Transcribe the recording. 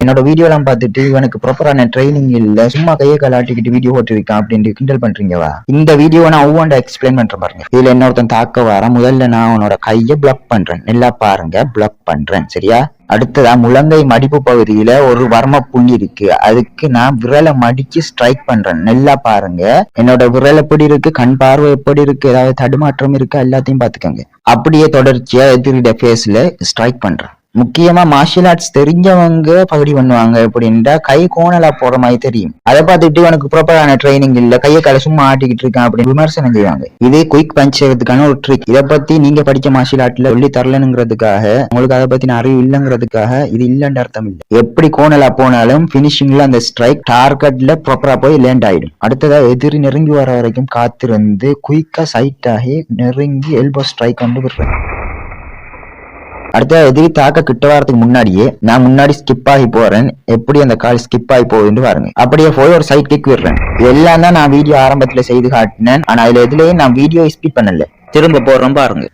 என்னோட வீடியோ எல்லாம் பார்த்துட்டு இவனுக்கு ப்ராப்பரான ட்ரைனிங் இல்ல, சும்மா கையை கலாட்டிக்கிட்டு வீடியோ போட்டிருக்கான் அப்படின்னு கிண்டல் பண்றீங்கவா? இந்த வீடியோ நான் ஒவ்வொன்றா எக்ஸ்பிளைன் பண்றேன் பாருங்க. இதுல இன்னொருத்தன் தாக்க வர முதல்ல நான் அவனோட கையை பிளாக் பண்றேன். நல்லா பாருங்க, பிளாக் பண்றேன் சரியா? அடுத்ததா முழங்கை மடிப்பு பகுதியில ஒரு வர்ம புள்ளி இருக்கு, அதுக்கு நான் விரலை மடிச்சு ஸ்ட்ரைக் பண்றேன். நல்லா பாருங்க, என்னோட விரல் எப்படி இருக்கு, கண் பார்வை எப்படி இருக்கு, ஏதாவது தடுமாற்றம் இருக்கு, எல்லாத்தையும் பாத்துக்கோங்க. அப்படியே தொடர்ச்சியா எதிரிட ஃபேஸ்ல ஸ்ட்ரைக் பண்றேன். முக்கியமா மார்ஷியல் ஆர்ட்ஸ் தெரிஞ்சவங்க பகுதி பண்ணுவாங்க அப்படின்டா கை கோணலா போற மாதிரி தெரியும். அதை பார்த்துட்டு உனக்கு ப்ராப்பரான ட்ரைனிங் இல்ல, கையை கால சும்மா ஆட்டிக்கிட்டு இருக்கான் அப்படின்னு விமர்சனம் செய்வாங்க. இது குயிக் பஞ்ச் செய்யறதுக்கான ஒரு ட்ரிக். இதை பத்தி நீங்க படிச்ச மார்ஷியல் ஆர்ட்ல சொல்லி தரலனுங்கிறதுக்காக, உங்களுக்கு அதை பத்தின அறிவு இல்லைங்கிறதுக்காக இது இல்லைன்ற அர்த்தம் இல்லை. எப்படி கோணலா போனாலும் பினிஷிங்ல அந்த ஸ்ட்ரைக் டார்கெட்ல ப்ராப்பரா போய் லேண்ட் ஆயிடும். அடுத்ததா எதிரி நெருங்கி வர வரைக்கும் காத்திருந்து குயிக்கா சைட் ஆகி நெருங்கி எல்போ ஸ்ட்ரைக் கொண்டு விடுறேன். அடுத்த எதிரி தாக்க கிட்ட வரதுக்கு முன்னாடியே நான் முன்னாடி ஸ்கிப் ஆகி போறேன். எப்படி அந்த கால் ஸ்கிப் ஆகி போகுதுன்னு பாருங்க. அப்படியே போய் ஒரு சைட் கிக் விடுறேன். எல்லாம் தான் நான் வீடியோ ஆரம்பத்துல செய்து காட்டினேன். ஆனா இதுல எதுலயும் நான் வீடியோ ஸ்கிப் பண்ணல. திரும்ப போறோம் பாருங்க.